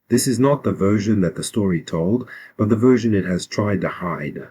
This is not the version that the story told, but the version it has tried to hide.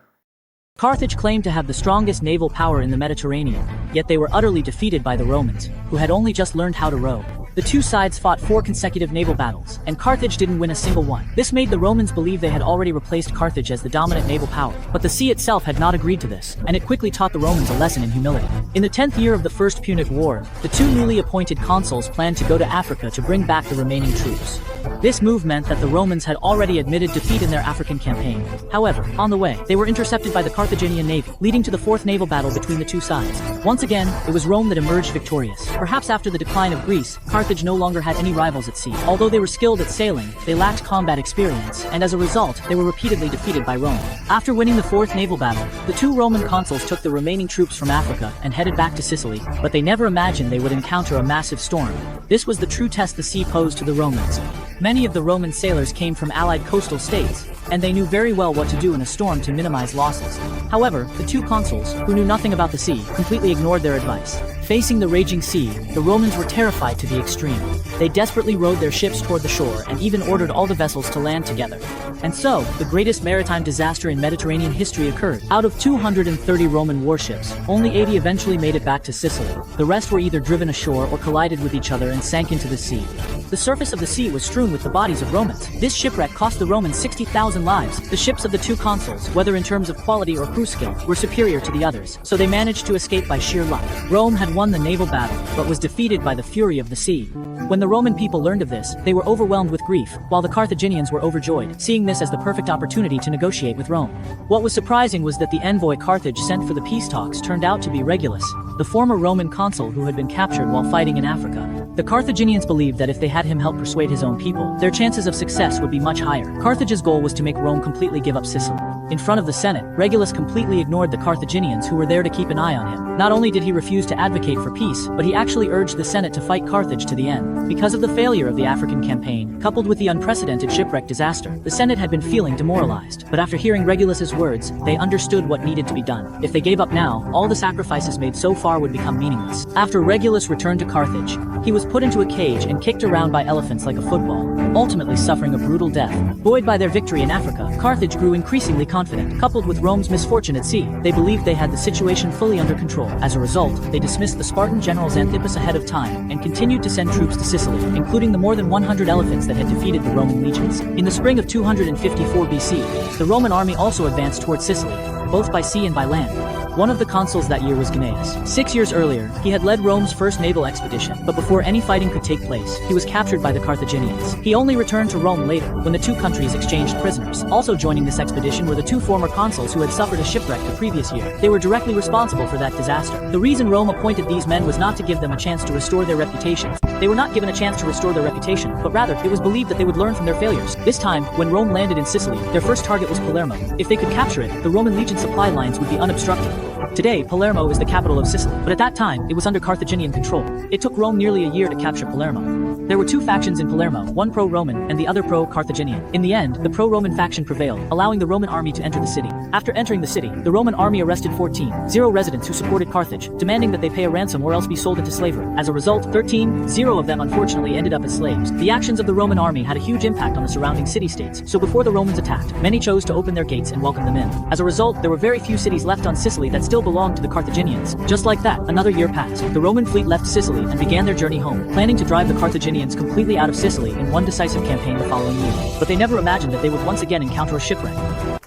Carthage claimed to have the strongest naval power in the Mediterranean, yet they were utterly defeated by the Romans, who had only just learned how to row. The two sides fought 4 consecutive naval battles, and Carthage didn't win a single one. This made the Romans believe they had already replaced Carthage as the dominant naval power. But the sea itself had not agreed to this, and it quickly taught the Romans a lesson in humility. In the 10th year of the First Punic War, the 2 newly appointed consuls planned to go to Africa to bring back the remaining troops. This move meant that the Romans had already admitted defeat in their African campaign. However, on the way, they were intercepted by the Carthaginian navy, leading to the 4th naval battle between the two sides. Once again, it was Rome that emerged victorious. Perhaps after the decline of Greece, Carthage no longer had any rivals at sea. Although they were skilled at sailing, they lacked combat experience, and as a result, they were repeatedly defeated by Rome. After winning the 4th naval battle, the 2 Roman consuls took the remaining troops from Africa and headed back to Sicily, but they never imagined they would encounter a massive storm. This was the true test the sea posed to the Romans. Many of the Roman sailors came from allied coastal states, and they knew very well what to do in a storm to minimize losses. However, the 2 consuls, who knew nothing about the sea, completely ignored their advice. Facing the raging sea, the Romans were terrified to the extreme. They desperately rowed their ships toward the shore and even ordered all the vessels to land together. And so, the greatest maritime disaster in Mediterranean history occurred. Out of 230 Roman warships, only 80 eventually made it back to Sicily. The rest were either driven ashore or collided with each other and sank into the sea. The surface of the sea was strewn with the bodies of Romans. This shipwreck cost the Romans 60,000 lives. The ships of the 2 consuls, whether in terms of quality or crew skill, were superior to the others, so they managed to escape by sheer luck. Rome had won the naval battle, but was defeated by the fury of the sea. When the Roman people learned of this, they were overwhelmed with grief, while the Carthaginians were overjoyed, seeing this as the perfect opportunity to negotiate with Rome. What was surprising was that the envoy Carthage sent for the peace talks turned out to be Regulus, the former Roman consul who had been captured while fighting in Africa. The Carthaginians believed that if they had him help persuade his own people, their chances of success would be much higher. Carthage's goal was to make Rome completely give up Sicily. In front of the Senate, Regulus completely ignored the Carthaginians who were there to keep an eye on him. Not only did he refuse to advocate for peace, but he actually urged the Senate to fight Carthage to the end. Because of the failure of the African campaign, coupled with the unprecedented shipwreck disaster, the Senate had been feeling demoralized. But after hearing Regulus's words, they understood what needed to be done. If they gave up now, all the sacrifices made so far would become meaningless. After Regulus returned to Carthage, he was put into a cage and kicked around by elephants like a football, ultimately suffering a brutal death. Buoyed by their victory in Africa, Carthage grew increasingly confident. Coupled with Rome's misfortune at sea, they believed they had the situation fully under control. As a result, they dismissed the Spartan general Xanthippus ahead of time and continued to send troops to Sicily, including the more than 100 elephants that had defeated the Roman legions. In the spring of 254 BC, the Roman army also advanced toward Sicily, both by sea and by land. One of the consuls that year was Gnaeus. 6 years earlier, he had led Rome's first naval expedition, but before any fighting could take place, he was captured by the Carthaginians. He only returned to Rome later, when the 2 countries exchanged prisoners. Also joining this expedition were the 2 former consuls who had suffered a shipwreck the previous year. They were directly responsible for that disaster. The reason Rome appointed these men was not to give them a chance to restore their reputation. They were not given a chance to restore their reputation, but rather, it was believed that they would learn from their failures. This time, when Rome landed in Sicily, their first target was Palermo. If they could capture it, the Roman legion supply lines would be unobstructed. Today, Palermo is the capital of Sicily, but at that time, it was under Carthaginian control. It took Rome nearly a year to capture Palermo. There were 2 factions in Palermo, one pro-Roman and the other pro-Carthaginian. In the end, the pro-Roman faction prevailed, allowing the Roman army to enter the city. After entering the city, the Roman army arrested 14 residents who supported Carthage, demanding that they pay a ransom or else be sold into slavery. As a result, 13 of them unfortunately ended up as slaves. The actions of the Roman army had a huge impact on the surrounding city-states, so before the Romans attacked, many chose to open their gates and welcome them in. As a result, there were very few cities left on Sicily that still belonged to the Carthaginians. Just like that, another year passed. The Roman fleet left Sicily and began their journey home, planning to drive the Carthaginians completely out of Sicily in one decisive campaign the following year. But they never imagined that they would once again encounter a shipwreck.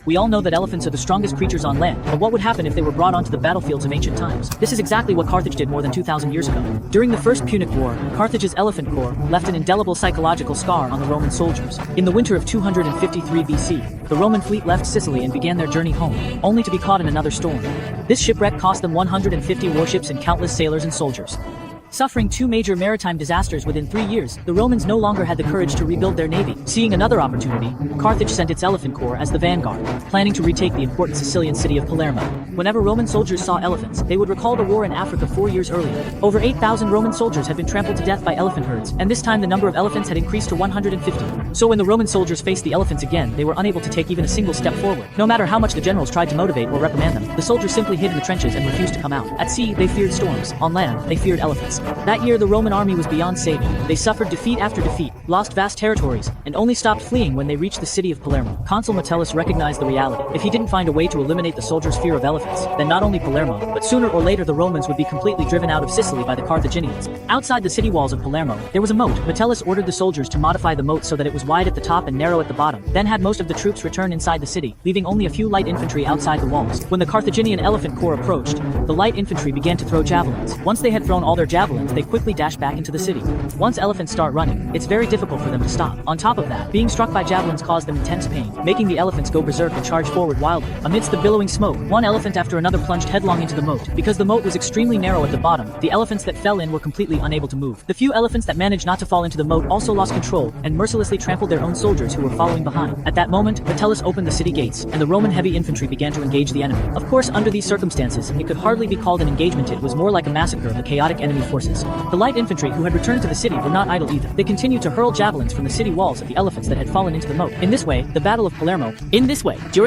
We all know that elephants are the strongest creatures on land, but what would happen if they were brought onto the battlefields of ancient times? This is exactly what Carthage did more than 2,000 years ago. During the First Punic War, Carthage's elephant corps left an indelible psychological scar on the Roman soldiers. In the winter of 253 BC, the Roman fleet left Sicily and began their journey home, only to be caught in another storm. This shipwreck cost them 150 warships and countless sailors and soldiers. Suffering 2 major maritime disasters within 3 years, the Romans no longer had the courage to rebuild their navy. Seeing another opportunity, Carthage sent its elephant corps as the vanguard, planning to retake the important Sicilian city of Palermo. Whenever Roman soldiers saw elephants, they would recall the war in Africa 4 years earlier. Over 8,000 Roman soldiers had been trampled to death by elephant herds, and this time the number of elephants had increased to 150. So when the Roman soldiers faced the elephants again, they were unable to take even a single step forward. No matter how much the generals tried to motivate or reprimand them, the soldiers simply hid in the trenches and refused to come out. At sea, they feared storms. On land, they feared elephants. That year the Roman army was beyond saving. They suffered defeat after defeat, lost vast territories, and only stopped fleeing when they reached the city of Palermo. Consul Metellus recognized the reality. If he didn't find a way to eliminate the soldiers' fear of elephants, then not only Palermo, but sooner or later the Romans would be completely driven out of Sicily by the Carthaginians. Outside the city walls of Palermo, there was a moat. Metellus ordered the soldiers to modify the moat so that it was wide at the top and narrow at the bottom, then had most of the troops return inside the city, leaving only a few light infantry outside the walls. When the Carthaginian elephant corps approached, the light infantry began to throw javelins. Once they had thrown all their javelins, they quickly dashed back into the city. Once elephants start running, it's very difficult for them to stop. On top of that, being struck by javelins caused them intense pain, making the elephants go berserk and charge forward wildly. Amidst the billowing smoke, one elephant after another plunged headlong into the moat. Because the moat was extremely narrow at the bottom, the elephants that fell in were completely unable to move. The few elephants that managed not to fall into the moat also lost control and mercilessly trampled their own soldiers who were following behind. At that moment, Metellus opened the city gates, and the Roman heavy infantry began to engage the enemy. Of course, under these circumstances, it could hardly be called an engagement. It was more like a massacre of the chaotic enemy forces. The light infantry who had returned to the city were not idle either. They continued to hurl javelins from the city walls at the elephants that had fallen into the moat. In this way, during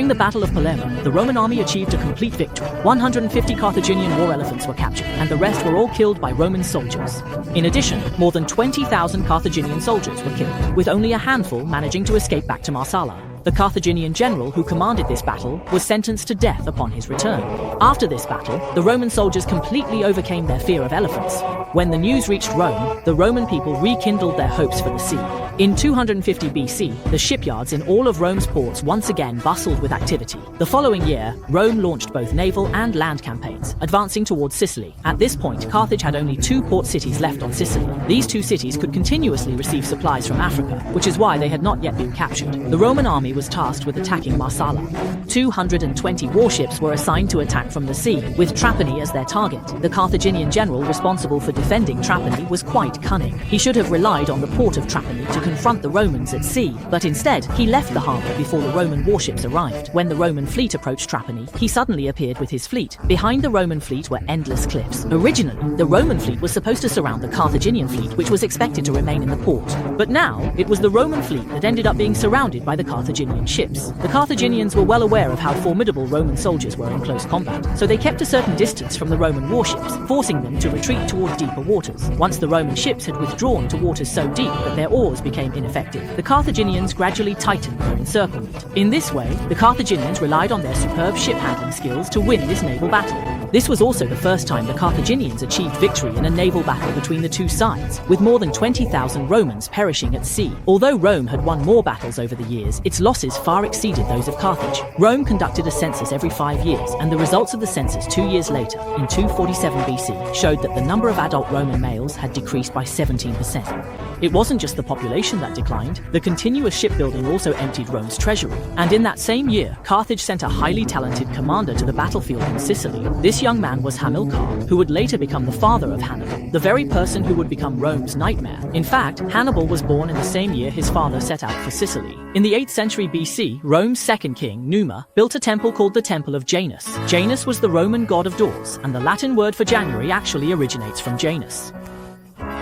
the Battle of Palermo, the Roman army achieved a complete victory. 150 Carthaginian war elephants were captured, and the rest were all killed by Roman soldiers. In addition, more than 20,000 Carthaginian soldiers were killed, with only a handful managing to escape back to Marsala. The Carthaginian general who commanded this battle was sentenced to death upon his return. After this battle, the Roman soldiers completely overcame their fear of elephants. When the news reached Rome, the Roman people rekindled their hopes for the sea. In 250 BC, the shipyards in all of Rome's ports once again bustled with activity. The following year, Rome launched both naval and land campaigns, advancing towards Sicily. At this point, Carthage had only 2 port cities left on Sicily. These 2 cities could continuously receive supplies from Africa, which is why they had not yet been captured. The Roman army was tasked with attacking Marsala. 220 warships were assigned to attack from the sea, with Trapani as their target. The Carthaginian general responsible for defending Trapani was quite cunning. He should have relied on the port of Trapani to confront the Romans at sea, but instead, he left the harbor before the Roman warships arrived. When the Roman fleet approached Trapani, he suddenly appeared with his fleet. Behind the Roman fleet were endless cliffs. Originally, the Roman fleet was supposed to surround the Carthaginian fleet, which was expected to remain in the port. But now, it was the Roman fleet that ended up being surrounded by the Carthaginian ships. The Carthaginians were well aware of how formidable Roman soldiers were in close combat, so they kept a certain distance from the Roman warships, forcing them to retreat toward deeper waters. Once the Roman ships had withdrawn to waters so deep that their oars became ineffective, the Carthaginians gradually tightened their encirclement. In this way, the Carthaginians relied on their superb ship handling skills to win this naval battle. This was also the first time the Carthaginians achieved victory in a naval battle between the 2 sides, with more than 20,000 Romans perishing at sea. Although Rome had won more battles over the years, its losses far exceeded those of Carthage. Rome conducted a census every 5 years, and the results of the census 2 years later, in 247 BC, showed that the number of adult Roman males had decreased by 17%. It wasn't just the population that declined, the continuous shipbuilding also emptied Rome's treasury. And in that same year, Carthage sent a highly talented commander to the battlefield in Sicily. This young man was Hamilcar, who would later become the father of Hannibal, the very person who would become Rome's nightmare. In fact, Hannibal was born in the same year his father set out for Sicily. In the 8th century BC, Rome's second king, Numa, built a temple called the Temple of Janus. Janus was the Roman god of doors, and the Latin word for January actually originates from Janus.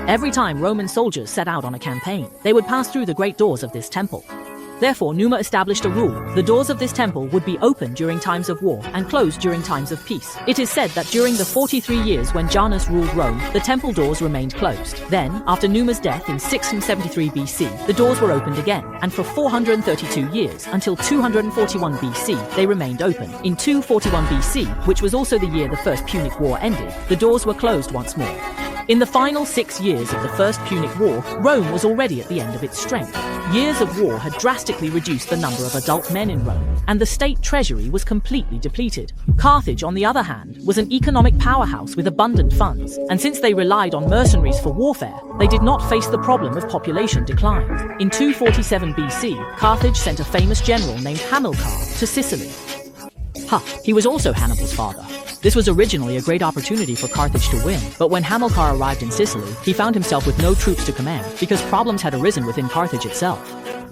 Every time Roman soldiers set out on a campaign, they would pass through the great doors of this temple. Therefore, Numa established a rule. The doors of this temple would be open during times of war and closed during times of peace. It is said that during the 43 years when Janus ruled Rome, the temple doors remained closed. Then, after Numa's death in 673 BC, the doors were opened again, and for 432 years, until 241 BC, they remained open. In 241 BC, which was also the year the First Punic War ended, the doors were closed once more. In the final 6 years of the First Punic War, Rome was already at the end of its strength. Years of war had drastically reduced the number of adult men in Rome, and the state treasury was completely depleted. Carthage, on the other hand, was an economic powerhouse with abundant funds, and since they relied on mercenaries for warfare, they did not face the problem of population decline. In 247 BC, Carthage sent a famous general named Hamilcar to Sicily. He was also Hannibal's father. This was originally a great opportunity for Carthage to win, but when Hamilcar arrived in Sicily, he found himself with no troops to command because problems had arisen within Carthage itself.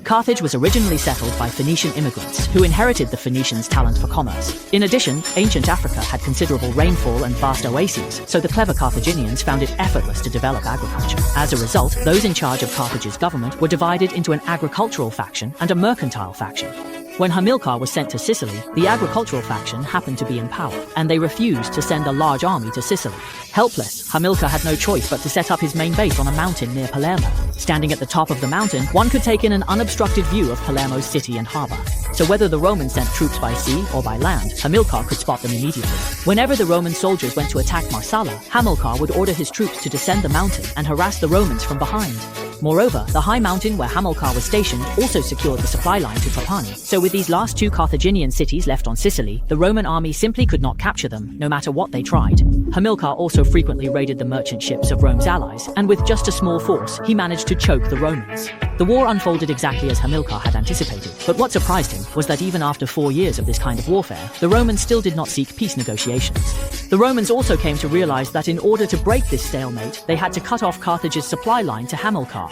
Carthage was originally settled by Phoenician immigrants who inherited the Phoenicians' talent for commerce. In addition, ancient Africa had considerable rainfall and vast oases, so the clever Carthaginians found it effortless to develop agriculture. As a result, those in charge of Carthage's government were divided into an agricultural faction and a mercantile faction. When Hamilcar was sent to Sicily, the agricultural faction happened to be in power, and they refused to send a large army to Sicily. Helpless, Hamilcar had no choice but to set up his main base on a mountain near Palermo. Standing at the top of the mountain, one could take in an unobstructed view of Palermo's city and harbor. So whether the Romans sent troops by sea or by land, Hamilcar could spot them immediately. Whenever the Roman soldiers went to attack Marsala, Hamilcar would order his troops to descend the mountain and harass the Romans from behind. Moreover, the high mountain where Hamilcar was stationed also secured the supply line to Trapani. So with these last two Carthaginian cities left on Sicily, the Roman army simply could not capture them, no matter what they tried. Hamilcar also frequently raided the merchant ships of Rome's allies, and with just a small force, he managed to choke the Romans. The war unfolded exactly as Hamilcar had anticipated, but what surprised him was that even after 4 years of this kind of warfare, the Romans still did not seek peace negotiations. The Romans also came to realize that in order to break this stalemate, they had to cut off Carthage's supply line to Hamilcar.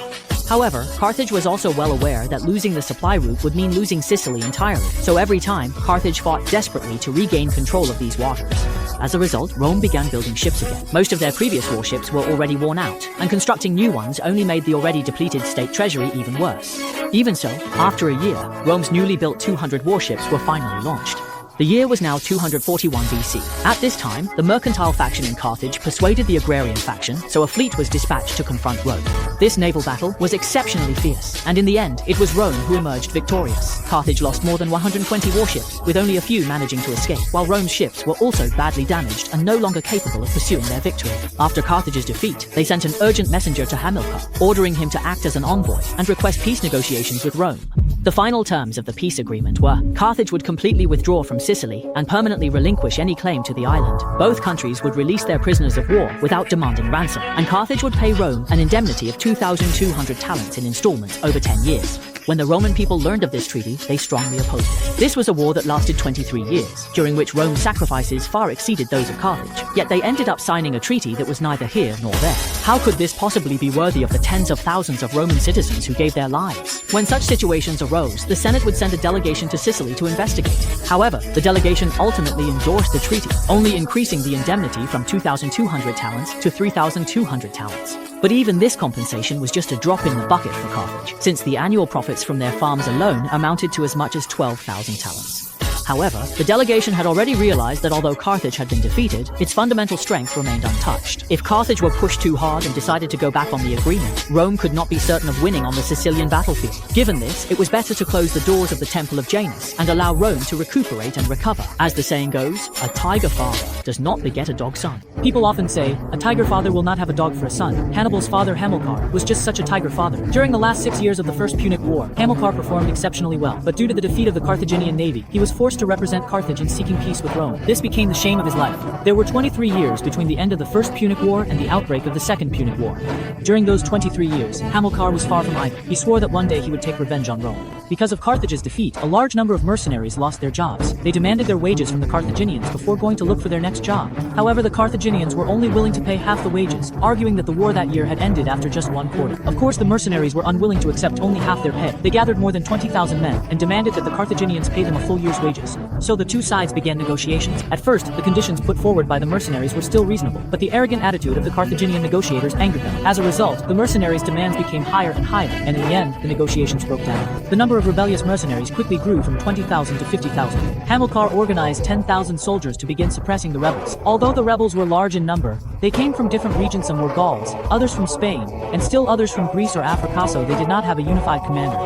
However, Carthage was also well aware that losing the supply route would mean losing Sicily entirely, so every time, Carthage fought desperately to regain control of these waters. As a result, Rome began building ships again. Most of their previous warships were already worn out, and constructing new ones only made the already depleted state treasury even worse. Even so, after a year, Rome's newly built 200 warships were finally launched. The year was now 241 BC. At this time, the mercantile faction in Carthage persuaded the agrarian faction, so a fleet was dispatched to confront Rome. This naval battle was exceptionally fierce, and in the end, it was Rome who emerged victorious. Carthage lost more than 120 warships, with only a few managing to escape, while Rome's ships were also badly damaged and no longer capable of pursuing their victory. After Carthage's defeat, they sent an urgent messenger to Hamilcar, ordering him to act as an envoy and request peace negotiations with Rome. The final terms of the peace agreement were Carthage would completely withdraw from Sicily and permanently relinquish any claim to the island. Both countries would release their prisoners of war without demanding ransom, and Carthage would pay Rome an indemnity of 2,200 talents in installments over 10 years. When the Roman people learned of this treaty, they strongly opposed it. This was a war that lasted 23 years, during which Rome's sacrifices far exceeded those of Carthage. Yet they ended up signing a treaty that was neither here nor there. How could this possibly be worthy of the tens of thousands of Roman citizens who gave their lives? When such situations arose, the Senate would send a delegation to Sicily to investigate. However, the delegation ultimately endorsed the treaty, only increasing the indemnity from 2,200 talents to 3,200 talents. But even this compensation was just a drop in the bucket for Carthage, since the annual profits from their farms alone amounted to as much as 12,000 talents. However, the delegation had already realized that although Carthage had been defeated, its fundamental strength remained untouched. If Carthage were pushed too hard and decided to go back on the agreement, Rome could not be certain of winning on the Sicilian battlefield. Given this, it was better to close the doors of the Temple of Janus and allow Rome to recuperate and recover. As the saying goes, a tiger father does not beget a dog son. People often say, a tiger father will not have a dog for a son. Hannibal's father Hamilcar was just such a tiger father. During the last 6 years of the First Punic War, Hamilcar performed exceptionally well, but due to the defeat of the Carthaginian navy, he was forced to represent Carthage in seeking peace with Rome. This became the shame of his life. There were 23 years between the end of the First Punic War and the outbreak of the Second Punic War. During those 23 years, Hamilcar was far from idle. He swore that one day he would take revenge on Rome. Because of Carthage's defeat, a large number of mercenaries lost their jobs. They demanded their wages from the Carthaginians before going to look for their next job. However, the Carthaginians were only willing to pay half the wages, arguing that the war that year had ended after just 1 quarter. Of course, the mercenaries were unwilling to accept only half their pay. They gathered more than 20,000 men and demanded that the Carthaginians pay them a full year's wages. So the two sides began negotiations. At first, the conditions put forward by the mercenaries were still reasonable, but the arrogant attitude of the Carthaginian negotiators angered them. As a result, the mercenaries' demands became higher and higher, and in the end, the negotiations broke down. The number of rebellious mercenaries quickly grew from 20,000 to 50,000. Hamilcar organized 10,000 soldiers to begin suppressing the rebels. Although the rebels were large in number, they came from different regions. Some were Gauls, others from Spain, and still others from Greece or Africa, so they did not have a unified commander.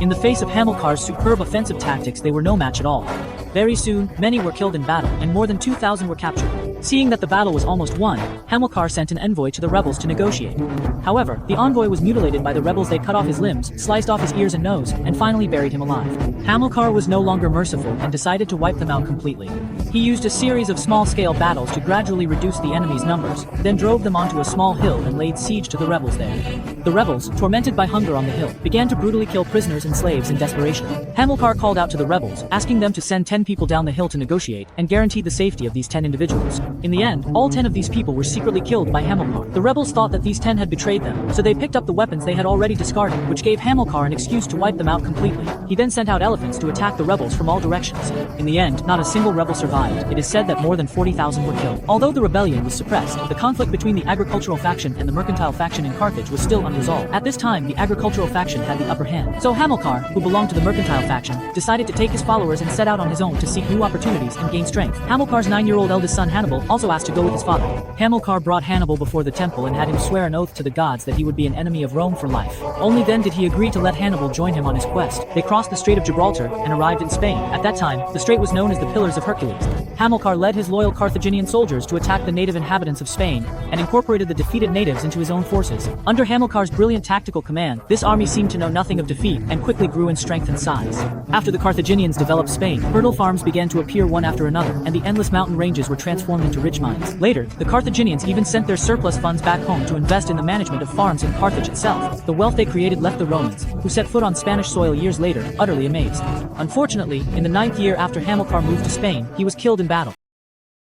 In the face of Hamilcar's superb offensive tactics, they were no match at all. Very soon, many were killed in battle, and more than 2,000 were captured. Seeing that the battle was almost won, Hamilcar sent an envoy to the rebels to negotiate. However, the envoy was mutilated by the rebels. They cut off his limbs, sliced off his ears and nose, and finally buried him alive. Hamilcar was no longer merciful and decided to wipe them out completely. He used a series of small-scale battles to gradually reduce the enemy's numbers, then drove them onto a small hill and laid siege to the rebels there. The rebels, tormented by hunger on the hill, began to brutally kill prisoners and slaves in desperation. Hamilcar called out to the rebels, asking them to send 10 people down the hill to negotiate, and guaranteed the safety of these 10 individuals. In the end, all 10 of these people were secretly killed by Hamilcar. The rebels thought that these 10 had betrayed them, so they picked up the weapons they had already discarded, which gave Hamilcar an excuse to wipe them out completely. He then sent out elephants to attack the rebels from all directions. In the end, not a single rebel survived. It is said that more than 40,000 were killed. Although the rebellion was suppressed, the conflict between the agricultural faction and the mercantile faction in Carthage was still unresolved. At this time, the agricultural faction had the upper hand. So Hamilcar, who belonged to the mercantile faction, decided to take his followers and set out on his own to seek new opportunities and gain strength. Hamilcar's 9-year-old eldest son Hannibal also asked to go with his father. Hamilcar brought Hannibal before the temple and had him swear an oath to the gods that he would be an enemy of Rome for life. Only then did he agree to let Hannibal join him on his quest. They crossed the Strait of Gibraltar and arrived in Spain. At that time, the strait was known as the Pillars of Hercules. Hamilcar led his loyal Carthaginian soldiers to attack the native inhabitants of Spain and incorporated the defeated natives into his own forces. Under Hamilcar's brilliant tactical command, this army seemed to know nothing of defeat and quickly grew in strength and size. After the Carthaginians developed Spain, fertile farms began to appear one after another, and the endless mountain ranges were transformed into rich mines. Later, the Carthaginians even sent their surplus funds back home to invest in the management of farms in Carthage itself. The wealth they created left the Romans, who set foot on Spanish soil years later, utterly amazed. Unfortunately, in the 9th year after Hamilcar moved to Spain, he was killed in battle.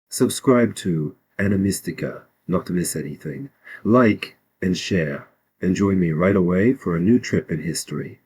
Subscribe to Animystika not to miss anything. Like and share, and join me right away for a new trip in history.